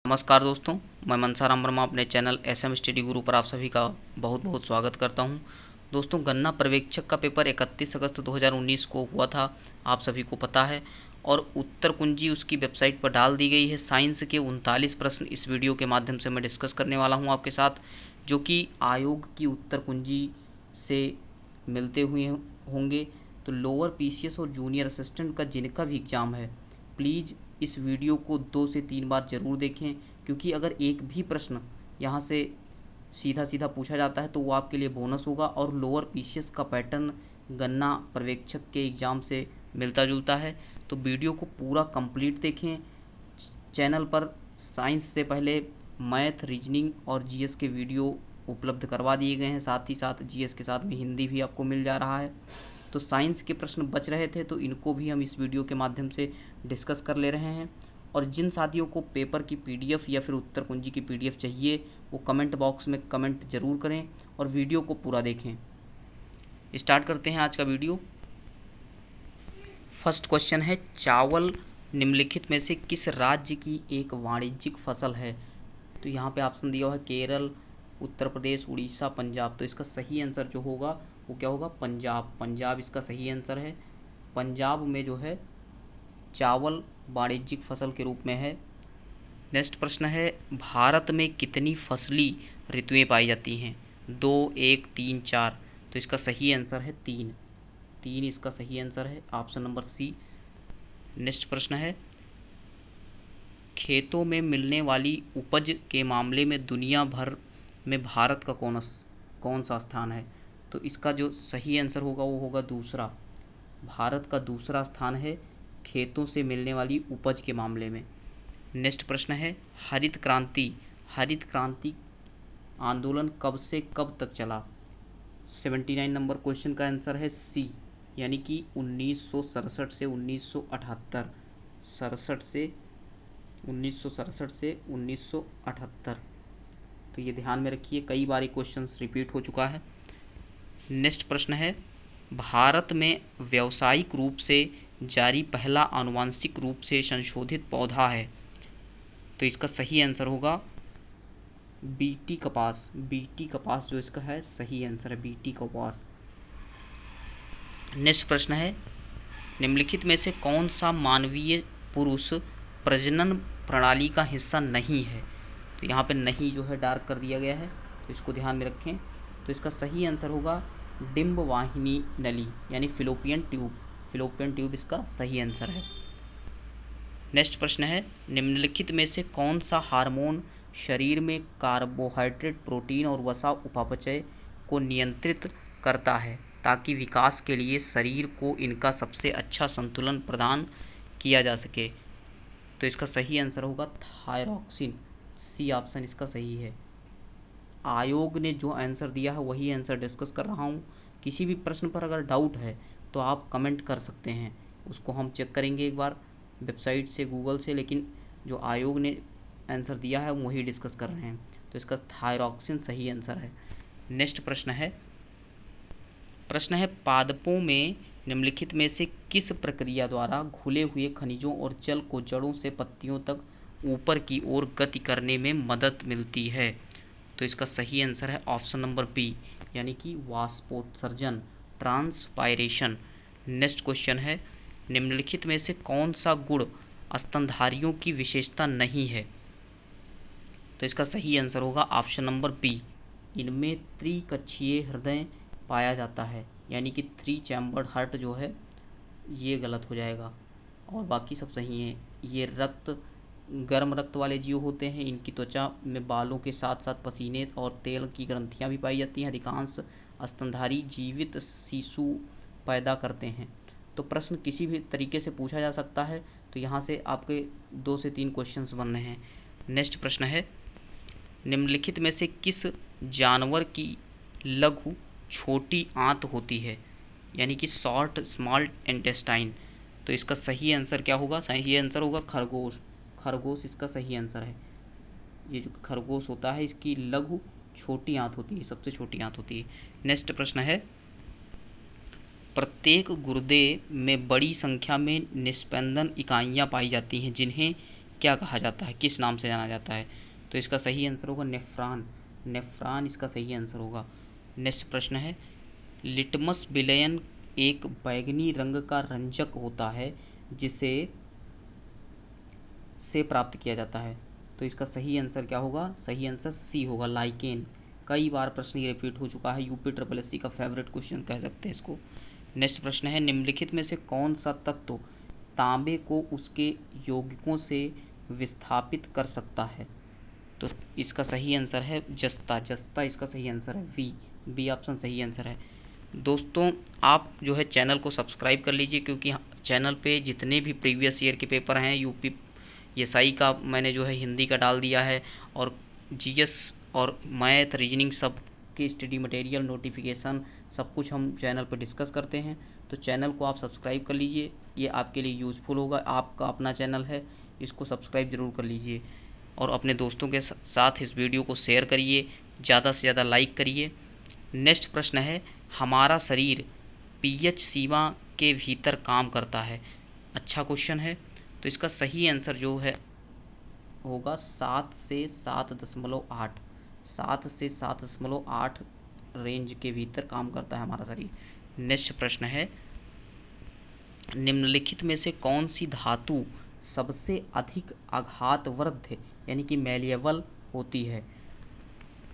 नमस्कार दोस्तों, मैं मनसाराम वर्मा अपने चैनल एसएम स्टडी गुरु पर आप सभी का बहुत बहुत स्वागत करता हूं। दोस्तों, गन्ना पर्यवेक्षक का पेपर 31 अगस्त 2019 को हुआ था, आप सभी को पता है। और उत्तर कुंजी उसकी वेबसाइट पर डाल दी गई है। साइंस के 39 प्रश्न इस वीडियो के माध्यम से मैं डिस्कस करने वाला हूँ आपके साथ, जो कि आयोग की उत्तर कुंजी से मिलते हुए होंगे। तो लोअर पीसीएस और जूनियर असिस्टेंट का जिनका भी एग्ज़ाम है, प्लीज़ इस वीडियो को 2 से 3 बार ज़रूर देखें, क्योंकि अगर एक भी प्रश्न यहाँ से सीधा सीधा पूछा जाता है तो वो आपके लिए बोनस होगा। और लोअर पीसीएस का पैटर्न गन्ना पर्यवेक्षक के एग्ज़ाम से मिलता जुलता है। तो वीडियो को पूरा कंप्लीट देखें। चैनल पर साइंस से पहले मैथ, रीजनिंग और जीएस के वीडियो उपलब्ध करवा दिए गए हैं, साथ ही साथ जीएस के साथ में हिंदी भी आपको मिल जा रहा है। तो साइंस के प्रश्न बच रहे थे तो इनको भी हम इस वीडियो के माध्यम से डिस्कस कर ले रहे हैं। और जिन साथियों को पेपर की पीडीएफ या फिर उत्तर कुंजी की पीडीएफ चाहिए, वो कमेंट बॉक्स में कमेंट ज़रूर करें और वीडियो को पूरा देखें। स्टार्ट करते हैं आज का वीडियो। फर्स्ट क्वेश्चन है, चावल निम्नलिखित में से किस राज्य की एक वाणिज्यिक फसल है? तो यहाँ पे ऑप्शन दिया हुआ है केरल, उत्तर प्रदेश, उड़ीसा, पंजाब। तो इसका सही आंसर जो होगा वो क्या होगा? पंजाब। पंजाब इसका सही आंसर है। पंजाब में जो है चावल वाणिज्यिक फसल के रूप में है। नेक्स्ट प्रश्न है, भारत में कितनी फसली ऋतुएं पाई जाती हैं? 2, 1, 3, 4। तो इसका सही आंसर है 3। 3 इसका सही आंसर है, ऑप्शन नंबर सी। नेक्स्ट प्रश्न है, खेतों में मिलने वाली उपज के मामले में दुनिया भर में भारत का कौन सा स्थान है? तो इसका जो सही आंसर होगा वो होगा दूसरा। भारत का दूसरा स्थान है खेतों से मिलने वाली उपज के मामले में। नेक्स्ट प्रश्न है, हरित क्रांति आंदोलन कब से कब तक चला? 79 नंबर क्वेश्चन का आंसर है सी, यानी कि 1967 से 1978। 1967 से 1978। तो ये ध्यान में रखिए, कई बार ये क्वेश्चन रिपीट हो चुका है। नेक्स्ट प्रश्न है, भारत में व्यावसायिक रूप से जारी पहला आनुवांशिक रूप से संशोधित पौधा है? तो इसका सही आंसर होगा बीटी कपास। बीटी कपास जो इसका है सही आंसर है, बीटी कपास। नेक्स्ट प्रश्न है, निम्नलिखित में से कौन सा मानवीय पुरुष प्रजनन प्रणाली का हिस्सा नहीं है? तो यहाँ पे नहीं जो है डार्क कर दिया गया है, तो इसको ध्यान में रखें। तो इसका सही आंसर होगा डिंब वाहिनी नली, यानी फिलोपियन ट्यूब। फिलोपियन ट्यूब इसका सही आंसर है। नेक्स्ट प्रश्न है, निम्नलिखित में से कौन सा हार्मोन शरीर में कार्बोहाइड्रेट, प्रोटीन और वसा उपापचय को नियंत्रित करता है ताकि विकास के लिए शरीर को इनका सबसे अच्छा संतुलन प्रदान किया जा सके? तो इसका सही आंसर होगा थायरॉक्सिन। सी ऑप्शन इसका सही है। आयोग ने जो आंसर दिया है वही आंसर डिस्कस कर रहा हूँ। किसी भी प्रश्न पर अगर डाउट है तो आप कमेंट कर सकते हैं, उसको हम चेक करेंगे एक बार वेबसाइट से, गूगल से, लेकिन जो आयोग ने आंसर दिया है वही डिस्कस कर रहे हैं। तो इसका थायरॉक्सिन सही आंसर है। नेक्स्ट प्रश्न है, पादपों में निम्नलिखित में से किस प्रक्रिया द्वारा घुले हुए खनिजों और जल को जड़ों से पत्तियों तक ऊपर की ओर गति करने में मदद मिलती है? तो इसका सही आंसर है ऑप्शन नंबर बी, यानी कि वाष्पोत्सर्जन, ट्रांसपायरेशन। नेक्स्ट क्वेश्चन है, निम्नलिखित में से कौन सा गुण स्तनधारियों की विशेषता नहीं है? तो इसका सही आंसर होगा ऑप्शन नंबर बी, इनमें त्रिकक्षीय हृदय पाया जाता है, यानी कि 3 चैम्बर्ड हार्ट जो है ये गलत हो जाएगा और बाकी सब सही है। ये गर्म रक्त वाले जीव होते हैं। इनकी त्वचा में बालों के साथ साथ पसीने और तेल की ग्रंथियां भी पाई जाती हैं। अधिकांश स्तनधारी जीवित शिशु पैदा करते हैं। तो प्रश्न किसी भी तरीके से पूछा जा सकता है, तो यहाँ से आपके 2 से 3 क्वेश्चंस बन रहे हैं। नेक्स्ट प्रश्न है, निम्नलिखित में से किस जानवर की लघु छोटी आंत होती है, यानी कि स्मॉल इंटेस्टाइन? तो इसका सही आंसर क्या होगा? सही आंसर होगा खरगोश। खरगोश इसका सही आंसर है। ये जो खरगोश होता है इसकी लघु छोटी आंत होती है, सबसे छोटी आंत होती है। नेक्स्ट प्रश्न है, प्रत्येक गुर्दे में बड़ी संख्या में निस्पंदन इकाइयां पाई जाती हैं जिन्हें क्या कहा जाता है, किस नाम से जाना जाता है? तो इसका सही आंसर होगा नेफ्रॉन। नेफ्रॉन इसका सही आंसर होगा। नेक्स्ट प्रश्न है, लिटमस विलयन एक बैंगनी रंग का रंजक होता है जिसे से प्राप्त किया जाता है। तो इसका सही आंसर क्या होगा? सही आंसर सी होगा, लाइकेन। कई बार प्रश्न ये रिपीट हो चुका है, यूपी ट्रिपल एससी का फेवरेट क्वेश्चन कह सकते हैं इसको। नेक्स्ट प्रश्न है, निम्नलिखित में से कौन सा तत्व तांबे को उसके यौगिकों से विस्थापित कर सकता है? तो इसका सही आंसर है जस्ता। जस्ता इसका सही आंसर है, बी ऑप्शन सही आंसर है। दोस्तों आप जो है चैनल को सब्सक्राइब कर लीजिए, क्योंकि चैनल पे जितने भी प्रीवियस ईयर के पेपर हैं, यूपी एसआई का मैंने जो है हिंदी का डाल दिया है, और जीएस और मैथ रीजनिंग सब के स्टडी मटेरियल नोटिफिकेशन सब कुछ हम चैनल पर डिस्कस करते हैं। तो चैनल को आप सब्सक्राइब कर लीजिए, ये आपके लिए यूज़फुल होगा। आपका अपना चैनल है, इसको सब्सक्राइब ज़रूर कर लीजिए, और अपने दोस्तों के साथ इस वीडियो को शेयर करिए, ज़्यादा से ज़्यादा लाइक करिए। नेक्स्ट प्रश्न है, हमारा शरीर पीएच सीमा के भीतर काम करता है। अच्छा क्वेश्चन है। तो इसका सही आंसर जो है होगा 7 से 7.8। 7 से 7.8 रेंज के भीतर काम करता है हमारा शरीर। नेक्स्ट प्रश्न है, निम्नलिखित में से कौन सी धातु सबसे अधिक आघातवर्ध यानी कि मैलिएबल होती है?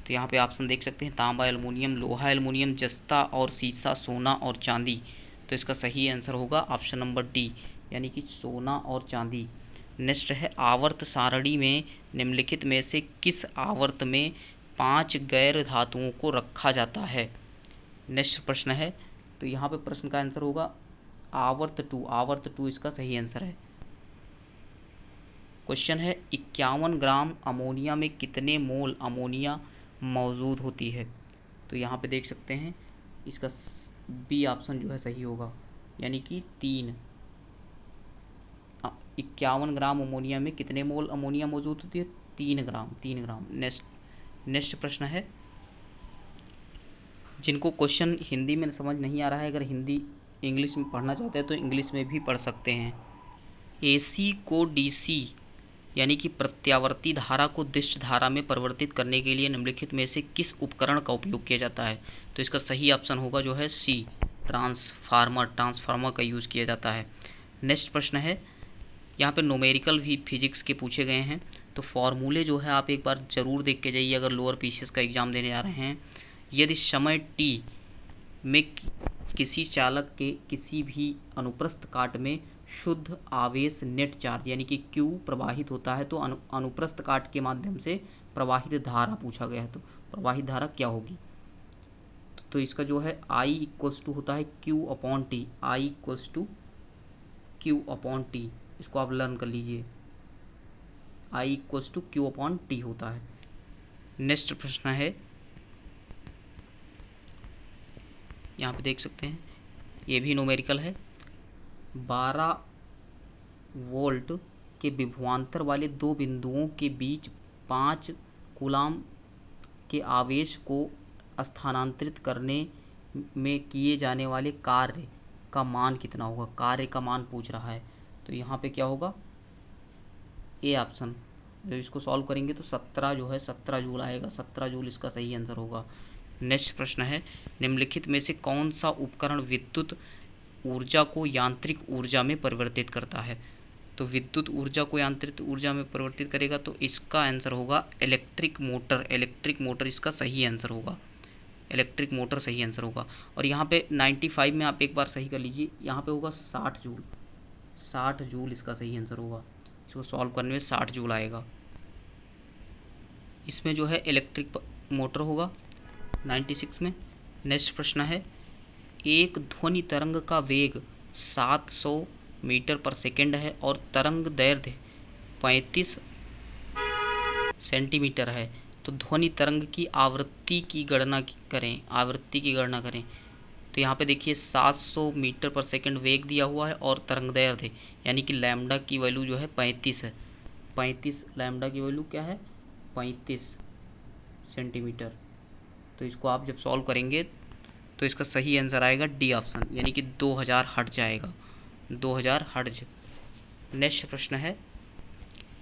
तो यहाँ पे ऑप्शन देख सकते हैं, तांबा एल्युमिनियम, लोहा एल्युमिनियम, जस्ता और सीसा, सोना और चांदी। तो इसका सही आंसर होगा ऑप्शन नंबर डी, यानी कि सोना और चांदी। नेक्स्ट है, आवर्त सारणी में निम्नलिखित में से किस आवर्त में 5 गैर धातुओं को रखा जाता है? नेक्स्ट प्रश्न है, तो यहाँ पे प्रश्न का आंसर होगा आवर्त 2। आवर्त 2 इसका सही आंसर है। क्वेश्चन है, 51 ग्राम अमोनिया में कितने मोल अमोनिया मौजूद होती है? तो यहाँ पे देख सकते हैं, इसका बी ऑप्शन जो है सही होगा, यानी कि 3। 51 ग्राम अमोनिया में कितने मोल अमोनिया मौजूद होती है? 3 ग्राम। 3 ग्राम। नेक्स्ट प्रश्न है, जिनको क्वेश्चन हिंदी में समझ नहीं आ रहा है, अगर हिंदी इंग्लिश में पढ़ना चाहते हैं तो इंग्लिश में भी पढ़ सकते हैं। एसी को डीसी यानी कि प्रत्यावर्ती धारा को दिष्ट धारा में परिवर्तित करने के लिए निम्नलिखित में से किस उपकरण का उपयोग किया जाता है? तो इसका सही ऑप्शन होगा जो है सी, ट्रांसफार्मर का यूज़ किया जाता है। नेक्स्ट प्रश्न है, यहाँ पे न्यूमेरिकल भी फिजिक्स के पूछे गए हैं, तो फॉर्मूले जो है आप एक बार ज़रूर देख के जाइए अगर लोअर पीसीएस का एग्ज़ाम देने जा रहे हैं। यदि समय टी में किसी चालक के किसी भी अनुप्रस्थ काट में शुद्ध आवेश नेट चार्ज यानी कि Q प्रवाहित होता है, तो अनुप्रस्थ काट के माध्यम से प्रवाहित धारा पूछा गया है, तो प्रवाहित धारा क्या होगी? तो इसका जो है I इक्वल्स टू होता है Q/T। I equals to Q/T, इसको आप लर्न कर लीजिए। I इक्वल्स टू Q/T होता है। नेक्स्ट प्रश्न है, यहाँ पे देख सकते हैं, ये भी न्यूमेरिकल है। 12 वोल्ट के विभवांतर वाले दो बिंदुओं के बीच 5 कूलाम के आवेश को स्थानांतरित करने में किए जाने वाले कार्य का मान कितना होगा? कार्य का मान पूछ रहा है, तो यहाँ पे क्या होगा? A option. जब इसको सॉल्व करेंगे तो 17 जो है 17 जूल आएगा। 17 जूल इसका सही आंसर होगा। नेक्स्ट प्रश्न है, निम्नलिखित में से कौन सा उपकरण विद्युत ऊर्जा को यांत्रिक ऊर्जा में परिवर्तित करता है? तो विद्युत ऊर्जा को यांत्रिक ऊर्जा में परिवर्तित करेगा, तो इसका आंसर होगा इलेक्ट्रिक मोटर। इलेक्ट्रिक मोटर इसका सही आंसर होगा। इलेक्ट्रिक मोटर सही आंसर होगा। और यहाँ पे 95 में आप एक बार सही कर लीजिए, यहाँ पे होगा 60 जूल। 60 जूल इसका सही आंसर होगा। इसको सॉल्व करने में 60 जूल आएगा। इसमें जो है इलेक्ट्रिक मोटर होगा 96 में। नेक्स्ट प्रश्न है, एक ध्वनि तरंग का वेग 700 मीटर पर सेकेंड है और तरंग दैर्घ्य 35 सेंटीमीटर है, तो ध्वनि तरंग की आवृत्ति की गणना करें। आवृत्ति की गणना करें, तो यहाँ पे देखिए 700 मीटर पर सेकेंड वेग दिया हुआ है और तरंग दैर्घ्य यानी कि लैम्डा की वैल्यू जो है 35 है। 35 लैम्डा की वैल्यू क्या है? 35 सेंटीमीटर। तो इसको आप जब सॉल्व करेंगे तो इसका सही आंसर आएगा डी ऑप्शन, यानी कि 2000 हर्ट्ज आएगा। 2000 हर्ट्ज। नेक्स्ट प्रश्न है,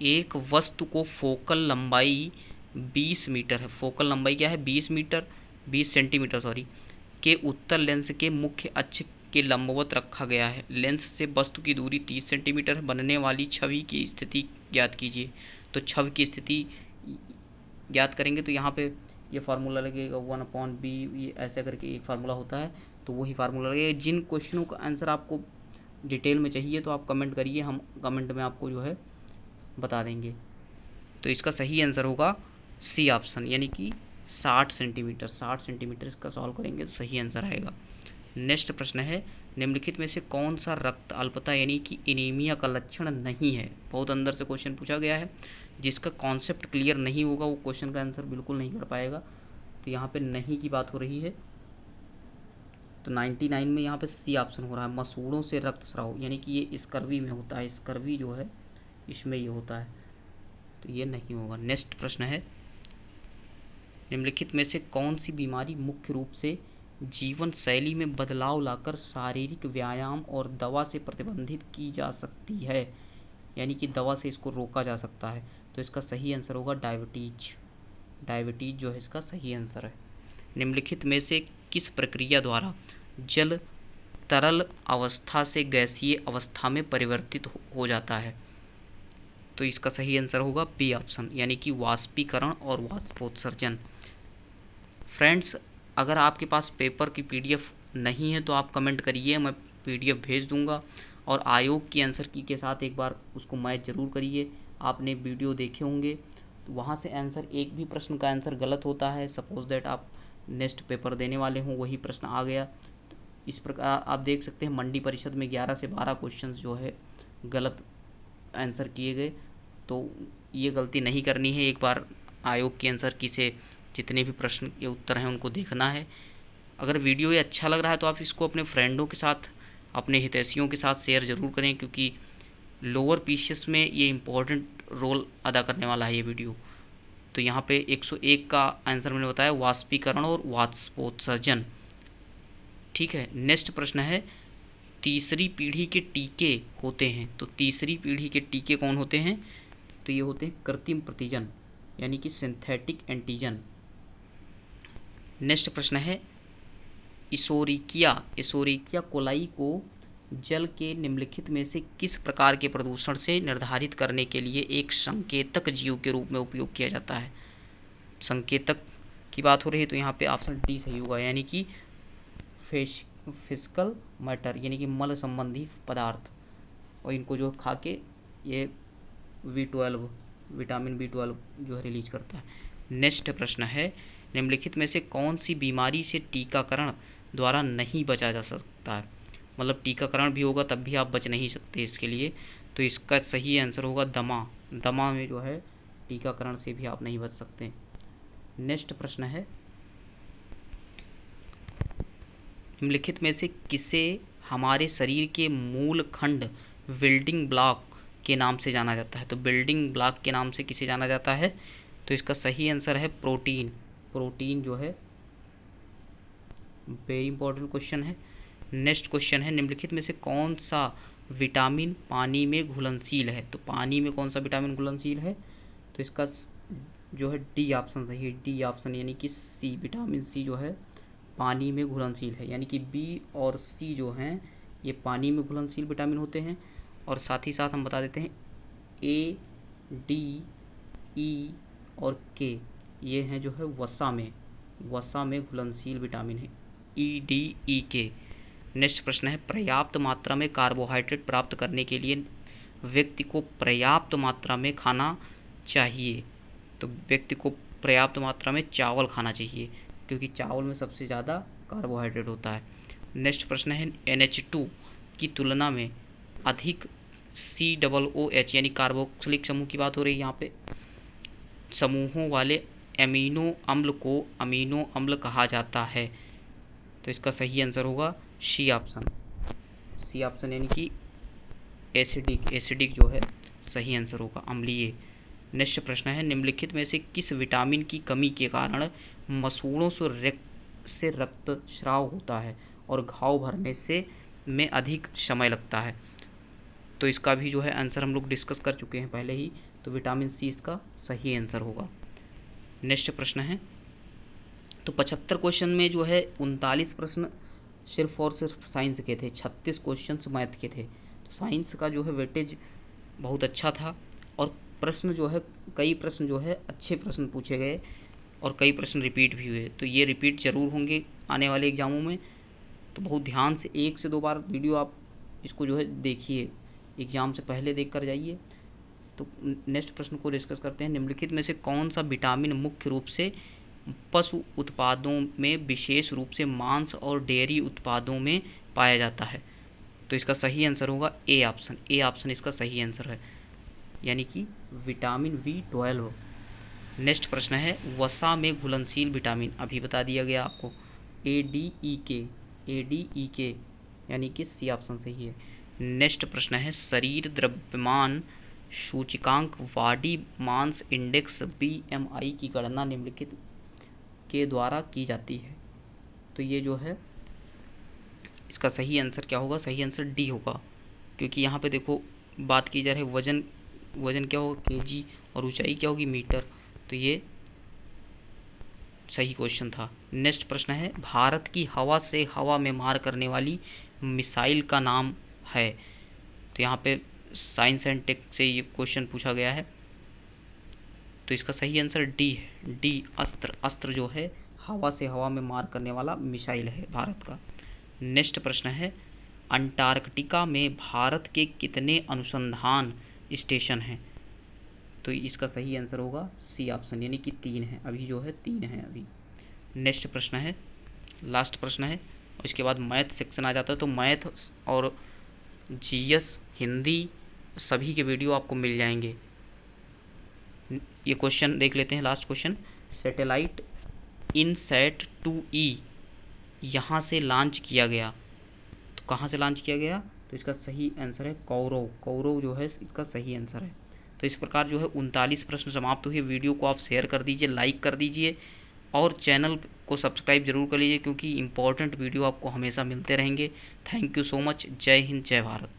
एक वस्तु को फोकल लंबाई 20 मीटर है, फोकल लंबाई क्या है 20 मीटर 20 सेंटीमीटर सॉरी, के उत्तल लेंस के मुख्य अक्ष के लंबवत रखा गया है। लेंस से वस्तु की दूरी 30 सेंटीमीटर है। बनने वाली छवि की स्थिति ज्ञात कीजिए। तो छवि की स्थिति ज्ञात करेंगे तो यहाँ पे ये फार्मूला लगेगा 1/b, ये ऐसा करके एक फार्मूला होता है, तो वही फार्मूला लगेगा। जिन क्वेश्चनों का आंसर आपको डिटेल में चाहिए तो आप कमेंट करिए, हम कमेंट में आपको जो है बता देंगे। तो इसका सही आंसर होगा सी ऑप्शन, यानी कि 60 सेंटीमीटर। 60 सेंटीमीटर इसका सॉल्व करेंगे तो सही आंसर आएगा। नेक्स्ट प्रश्न है, निम्नलिखित में से कौन सा रक्त अल्पता यानी कि एनीमिया का लक्षण नहीं है। बहुत अंदर से क्वेश्चन पूछा गया है, जिसका कॉन्सेप्ट क्लियर नहीं होगा वो क्वेश्चन का आंसर बिल्कुल नहीं कर पाएगा। तो यहाँ पे नहीं की बात हो रही है, तो 99 में यहाँ पे सी ऑप्शन हो रहा है, मसूड़ों से रक्तस्राव, यानी कि ये स्कर्वी में होता है, स्कर्वी जो है इसमें ये होता है, तो ये नहीं होगा। नेक्स्ट प्रश्न है, निम्नलिखित में से कौन सी बीमारी मुख्य रूप से जीवन शैली में बदलाव लाकर शारीरिक व्यायाम और दवा से प्रतिबंधित की जा सकती है, यानी कि दवा से इसको रोका जा सकता है। तो इसका सही आंसर होगा डायबिटीज। डायबिटीज जो है इसका सही आंसर है। निम्नलिखित में से किस प्रक्रिया द्वारा जल तरल अवस्था से गैसीय अवस्था में परिवर्तित हो जाता है। तो इसका सही आंसर होगा बी ऑप्शन, यानी कि वाष्पीकरण और वाष्पोत्सर्जन। फ्रेंड्स, अगर आपके पास पेपर की पीडीएफ नहीं है तो आप कमेंट करिए, मैं पीडीएफ भेज दूंगा। और आयोग की आंसर की के साथ एक बार उसको मैच जरूर करिए। आपने वीडियो देखे होंगे तो वहाँ से आंसर, एक भी प्रश्न का आंसर गलत होता है। सपोज दैट आप नेक्स्ट पेपर देने वाले हों, वही प्रश्न आ गया, तो इस प्रकार आप देख सकते हैं मंडी परिषद में 11 से 12 क्वेश्चन जो है गलत आंसर किए गए। तो ये गलती नहीं करनी है, एक बार आयोग की आंसर की से जितने भी प्रश्न के उत्तर हैं उनको देखना है। अगर वीडियो ये अच्छा लग रहा है तो आप इसको अपने फ्रेंडों के साथ, अपने हितैषियों के साथ शेयर ज़रूर करें, क्योंकि लोअर पीसीएस में ये इम्पोर्टेंट रोल अदा करने वाला है ये वीडियो। तो यहाँ पे 101 का आंसर मैंने बताया वाष्पीकरण और वाष्पोत्सर्जन। ठीक है, नेक्स्ट प्रश्न है, तीसरी पीढ़ी के टीके होते हैं, तो तीसरी पीढ़ी के टीके कौन होते हैं। तो ये होते हैं कृत्रिम प्रतिजन, यानी कि सिंथेटिक एंटीजन। नेक्स्ट प्रश्न है, इशोरिकिया कोलाई को जल के निम्नलिखित में से किस प्रकार के प्रदूषण से निर्धारित करने के लिए एक संकेतक जीव के रूप में उपयोग किया जाता है। संकेतक की बात हो रही है तो यहाँ पे ऑप्शन डी सही होगा, यानी कि फिजिकल मैटर, यानी कि मल संबंधी पदार्थ, और इनको जो खा के ये B12 विटामिन B12 जो है रिलीज करता है। नेक्स्ट प्रश्न है, निम्नलिखित में से कौन सी बीमारी से टीकाकरण द्वारा नहीं बचा जा सकता है। मतलब टीकाकरण भी होगा तब भी आप बच नहीं सकते इसके लिए। तो इसका सही आंसर होगा दमा। दमा में जो है टीकाकरण से भी आप नहीं बच सकते। नेक्स्ट प्रश्न है, निम्नलिखित में से किसे हमारे शरीर के मूल खंड बिल्डिंग ब्लॉक के नाम से जाना जाता है। तो बिल्डिंग ब्लॉक के नाम से किसे जाना जाता है। तो इसका सही आंसर है प्रोटीन। प्रोटीन जो है वेरी इंपॉर्टेंट क्वेश्चन है। नेक्स्ट क्वेश्चन है, निम्नलिखित में से कौन सा विटामिन पानी में घुलनशील है। तो पानी में कौन सा विटामिन घुलनशील है। तो इसका जो है डी ऑप्शन सही है, डी ऑप्शन, यानी कि सी, विटामिन सी जो है पानी में घुलनशील है। यानी कि बी और सी जो हैं ये पानी में घुलनशील विटामिन होते हैं। और साथ ही साथ हम बता देते हैं ए, डी, ई और के ये हैं जो है वसा में घुलनशील विटामिन है, ई, डी, ई, के। नेक्स्ट प्रश्न है, पर्याप्त मात्रा में कार्बोहाइड्रेट प्राप्त करने के लिए व्यक्ति को पर्याप्त मात्रा में खाना चाहिए। तो व्यक्ति को पर्याप्त मात्रा में चावल खाना चाहिए, क्योंकि चावल में सबसे ज़्यादा कार्बोहाइड्रेट होता है। नेक्स्ट प्रश्न है, NH2 की तुलना में अधिक COOH यानी कार्बोक्सिलिक समूह की बात हो रही है यहाँ पे, समूहों वाले एमिनो अम्ल को अमीनो अम्ल कहा जाता है। तो इसका सही आंसर होगा सी ऑप्शन, सी ऑप्शन, यानी कि एसिडिक जो है सही आंसर होगा, अम्लीय। नेक्स्ट प्रश्न है, निम्नलिखित में से किस विटामिन की कमी के कारण मसूड़ों से रक्तस्राव होता है और घाव भरने से में अधिक समय लगता है। तो इसका भी जो है आंसर हम लोग डिस्कस कर चुके हैं पहले ही। तो विटामिन सी इसका सही आंसर होगा। नेक्स्ट प्रश्न है, तो 75 क्वेश्चन में जो है 39 प्रश्न सिर्फ और सिर्फ साइंस के थे, 36 क्वेश्चन मैथ के थे। तो साइंस का जो है वेटेज बहुत अच्छा था और प्रश्न जो है, कई प्रश्न जो है अच्छे प्रश्न पूछे गए और कई प्रश्न रिपीट भी हुए। तो ये रिपीट जरूर होंगे आने वाले एग्जामों में, तो बहुत ध्यान से 1 से 2 बार वीडियो आप इसको जो है देखिए, एग्जाम से पहले देख कर जाइए। तो नेक्स्ट प्रश्न को डिस्कस करते हैं। निम्नलिखित में से कौन सा विटामिन मुख्य रूप से पशु उत्पादों में, विशेष रूप से मांस और डेयरी उत्पादों में पाया जाता है? तो इसका सही आंसर होगा ए ऑप्शन। ए ऑप्शन इसका सही आंसर है, यानी कि विटामिन B12। नेक्स्ट प्रश्न है, वसा में घुलनशील विटामिन, अभी बता दिया गया आपको, ADEK। ADEK यानी कि सी ऑप्शन सही है। नेक्स्ट प्रश्न है, शरीर द्रव्यमान सूचकांक बॉडी मास इंडेक्स BMI की गणना निम्नलिखित के द्वारा की जाती है? तो ये जो है इसका सही आंसर क्या होगा? सही आंसर डी होगा, क्योंकि यहाँ पे देखो बात की जा रही है वजन, वजन क्या होगा kg और ऊंचाई क्या होगी मीटर। तो ये सही क्वेश्चन था। नेक्स्ट प्रश्न है, भारत की हवा से हवा में मार करने वाली मिसाइल का नाम है? तो यहाँ पे साइंस एंड टेक से ये क्वेश्चन पूछा गया है, तो इसका सही आंसर डी है। डी अस्त्र, अस्त्र जो है हवा से हवा में मार करने वाला मिसाइल है भारत का। नेक्स्ट प्रश्न है, अंटार्कटिका में भारत के कितने अनुसंधान स्टेशन हैं? तो इसका सही आंसर होगा सी ऑप्शन, यानी कि 3 है, अभी जो है 3 है अभी। नेक्स्ट प्रश्न है, लास्ट प्रश्न है, और इसके बाद मैथ सेक्शन आ जाता है। तो मैथ और GS हिंदी सभी के वीडियो आपको मिल जाएंगे। ये क्वेश्चन देख लेते हैं, last question, satellite INSAT 2E यहाँ से लॉन्च किया गया, तो कहाँ से लॉन्च किया गया? तो इसका सही आंसर है कौरव। कौरव जो है इसका सही आंसर है। तो इस प्रकार जो है 39 प्रश्न समाप्त हुए। वीडियो को आप शेयर कर दीजिए, लाइक कर दीजिए और चैनल को सब्सक्राइब जरूर कर लीजिए, क्योंकि इंपॉर्टेंट वीडियो आपको हमेशा मिलते रहेंगे। Thank you so much. जय हिंद, जय भारत।